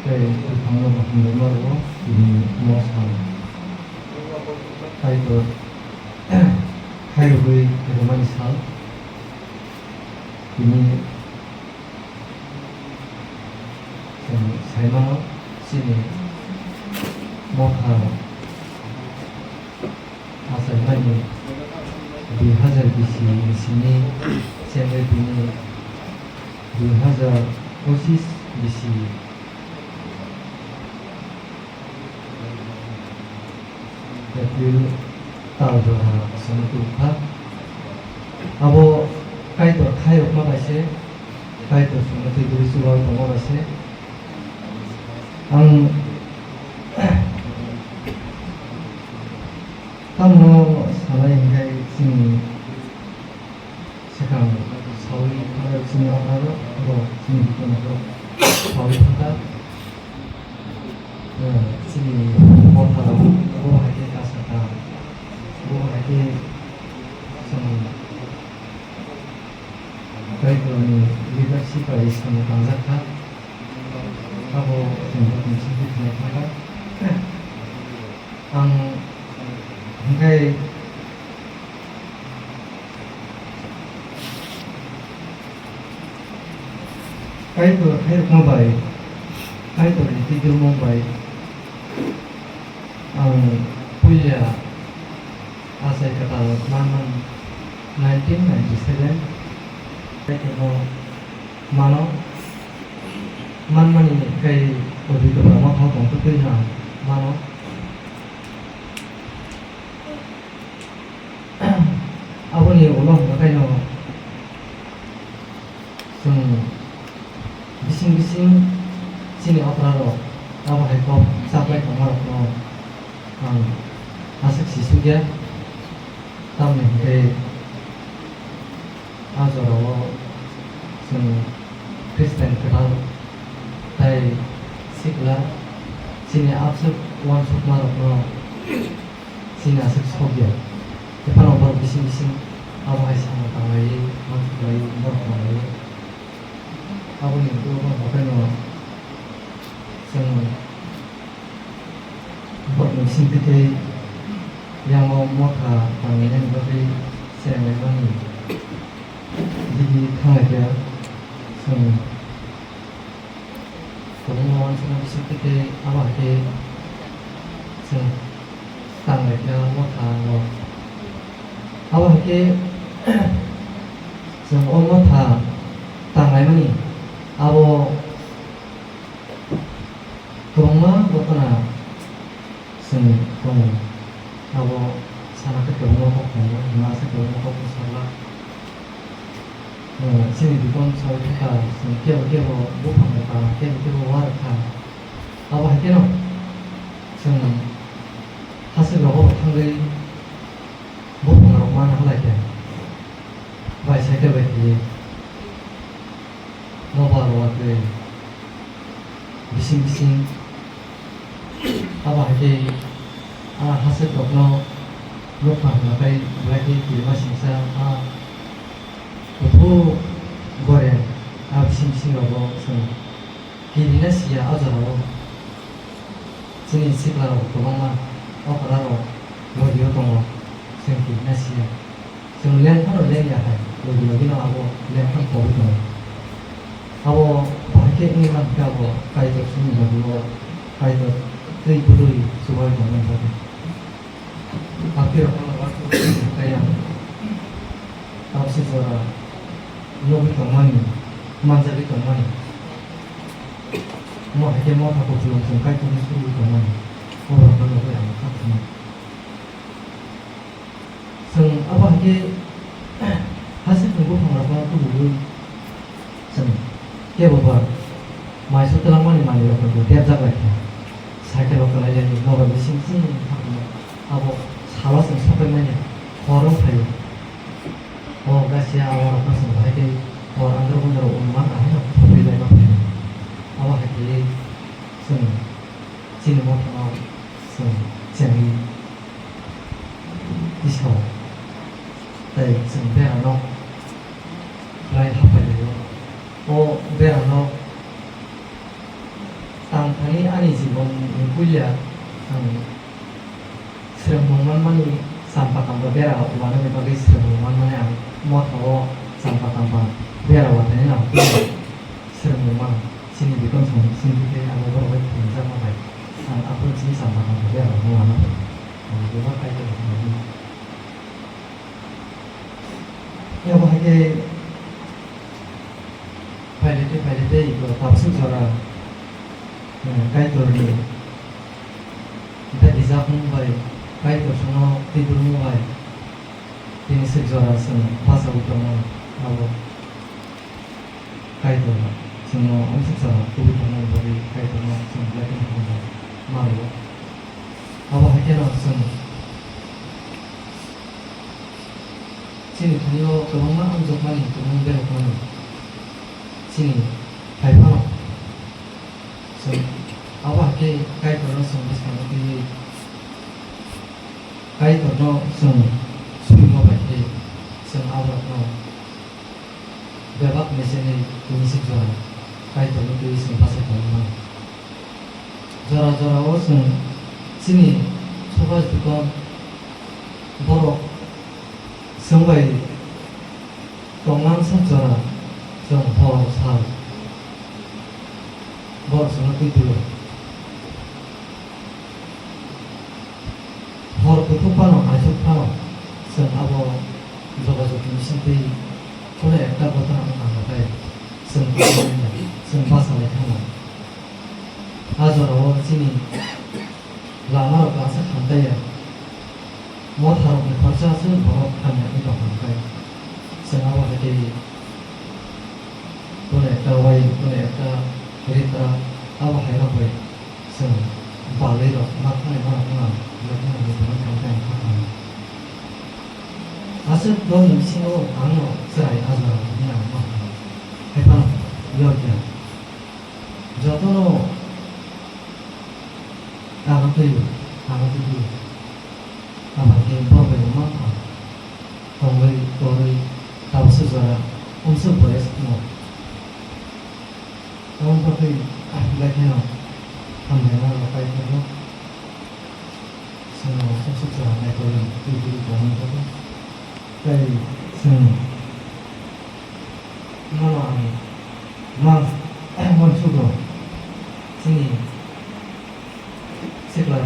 对朋友们很多么多你摸上还有个还有个많이 살 이미 살만 시니 뭐가 아살만이 비하자 비시 시니 생을 비니 비하자 오시스 비시 April tahun 2024 abo kaito khayo mabase kaito sumati durisuwa mabase ang tamno sanai ngai sing sekang sawi khayo sing agaro ro sing kono sawi thata sing motara bo hake kasata bo hake kaito ni leadership ay isang pangzaka ako sumbat ng sibit na kaya ang hanggang kaito mobile kaito tidur mobile ang puya asal kata naman 1997 kaito mano man kay odi ko ba mo ko to na mano aboni ulong kayo sung bising sini operaro abo hay ko supply ko maro ko ang asak sisugya tamne kay azoro sung Kristen kenal tay sikla sini absuk wan suk maro ko sini asak sogya depan obat bising abo hay sama tangai mangai mor tangai abo ni ko ko kano sung bot bising kite yang mau ka tangai ni ko ri sene mani di tangai dia sung 공무원 생활 있을 때 아마 이렇게 땅을 그냥 못하고 아마 이렇게 못하 땅을 많이 아버 동마 못하나 동 아버 사나그 동마 먹고 이마스 동마 먹고 살라 sini dikon soal kita kebo bukan mereka kebo warga apa hati no sing hasil robo tanggai bukan roman halai ke baik saya ke bagi mobile waktu bising apa hati hasil robo lupa ngapai lagi di masing sa 또 거래 앞심심하고 길이나 시야 아저라고 진이 시kla로 도망만 어라로 여기요 동어 생기나 시야 좀 렌하러 내야 해 여기 나하고 렌한 거기도 하고 밖에 있는 가고 가이드 숨이 여기로 가이드 의 부들이 수고를 받는 거지 앞으로 그냥 앞서서 लोग कमानी मंजरी कमानी mau hake mau tak belum sengkai tulis dulu kemarin orang orang yang tak kemarin seng apa hake hasil tunggu pengaruh tu dulu seng dia bawa masuk dalam mana orang tu dia jaga dia saya kalau kalau jadi orang bising sing apa salah seng sampai mana orang tahu oh kasih awal apa sih hake orang tu pun terus umat aja tapi lain apa awak hake seng cina mau tahu seng jadi disco tapi seng berano lain apa dia oh berano tang ani jibon pulia ani seremmongan mani sampah tambah bera wana me bagi seremmongan mani ang moto sampah tambah bera wana ang seremmongan sini bikon sini ke anu berwet pinjam apa ang aku sini sampah tambah bera wana ang juga kayak ini ya bahaya pilot itu tapsu jora kai torni kita dijak mumbai kai torsono tidur mumbai ini sejora sen pasal utama abo kai torna sono omsik sa tubuh tangan bagi kai torna sen lagi mumbai malu abo hakena sen sini tunyo kemana untuk mani kemana belok mani sini kaipano so awak ke kai torno sungguh sangat tinggi kai torno sungguh baik ke awak no bebak mesin ini juara kai torno tu sungguh pasal torno juara oh sini coba juga borok sungguh tongan juara hor sal bor sangat itu hor tutup pano asuk pano sen abo joga-joga mesin teh boleh ekta botan angkat sen pasal lekana ajar sini lama rasa kantai ya mau taruh kerja sen bawa kantai itu kantai sen abo hati boleh kawai boleh berita apa hari apa sen balik lo makan makan makan dengan kantai makan asal dua minggu lo anu serai ajar ni apa hebat lihat ya jatuh lo anak tu apa yang bawa rumah kongoi tahu sejarah unsur boleh semua orang pakai lagi no, hamilnya apa itu no, semua sesuatu naik turun itu bangun itu, kayak mana ni, sudah, sini, sekelar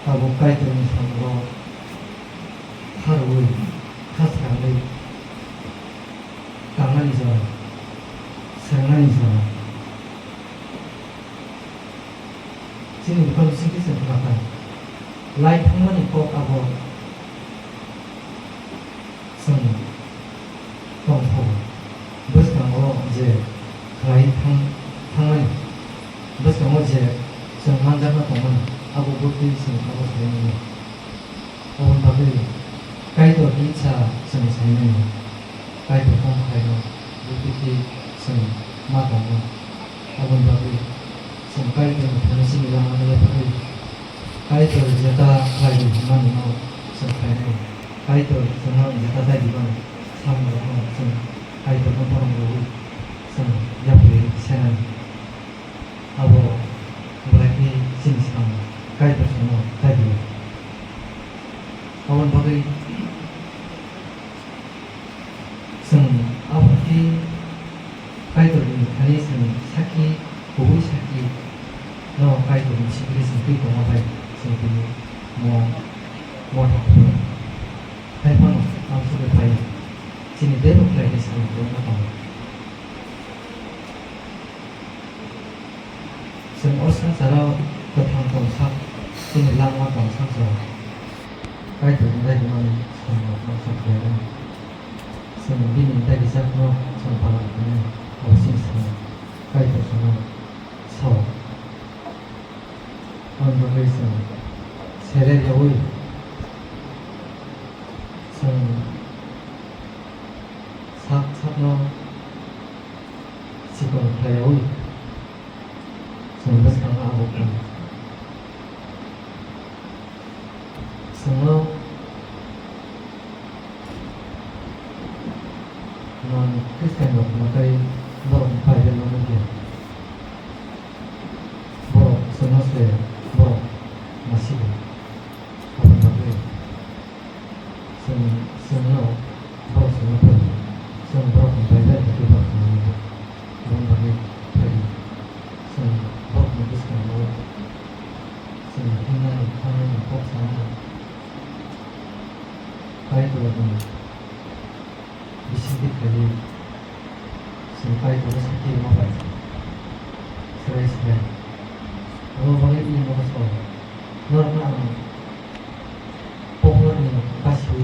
kalau kayak turun sama harui, khas kali, kangen itu, senang itu. sini bukan sedikit sebenarnya lain teman itu apa sen tongkol bos kamu je lain teman bos kamu je sen manjana teman aku bukti sen aku sendiri aku tapi kai to hica sen sendiri kai to kamu kayak bukti sen matang aku tapi sampai ke nasi bilang ada apa kai to jata kai mana mau sampai ni kai to semua jata tadi mana sama mau kai to orang dulu sama yang beri sana abo berarti sini sama kai to semua tadi awan bagai apa sih kai to ini hari sakit bukan sakit no kai to sendiri sendiri kau apa sendiri mau apa kai pun langsung berbayar sini belok lagi sini belum apa semua cara ketang tongsak sini lama tongsak so kai to dari mana semua tongsak berada sini ini dari sana sampai ini osin sana kai to sana so untuk itu saya jauh sak no si kon jauh sampai sekarang aku kan semua non Kristen dok makai borong pada lama dia borong से बर' मानसिबो आबाद बागै जोंनाव बर' सुबुंफोर जों बर'निफ्राय रायजो गोब्राब खालामनांगौ आबाद बागै फैयो जों बर'नि गोसोखांनांगौ जों थांनानै खब जानांगौ बायद'आ दङ बिसि गिखायो जों बायद'आ साख्रि मावबाय serai-serai kalau balik ini mau sekolah normal pohon ini basu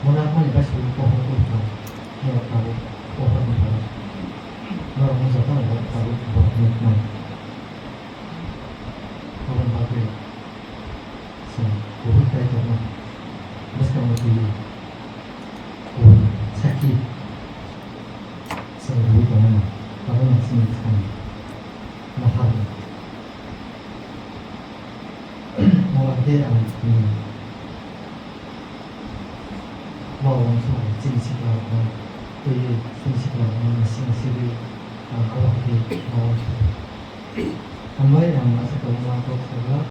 mana ni basu pohon itu mau tahu pohon apa normal siapa mau tahu pohon itu pohon apa so pohon kayak apa mesti mau pilih pohon sakit seru banget kalau masih sekarang mahal mawakil ang mawang sa sinisikap na sinisikap na sinisiri ang kawakil mawang amay ang nasa kalungan ko sa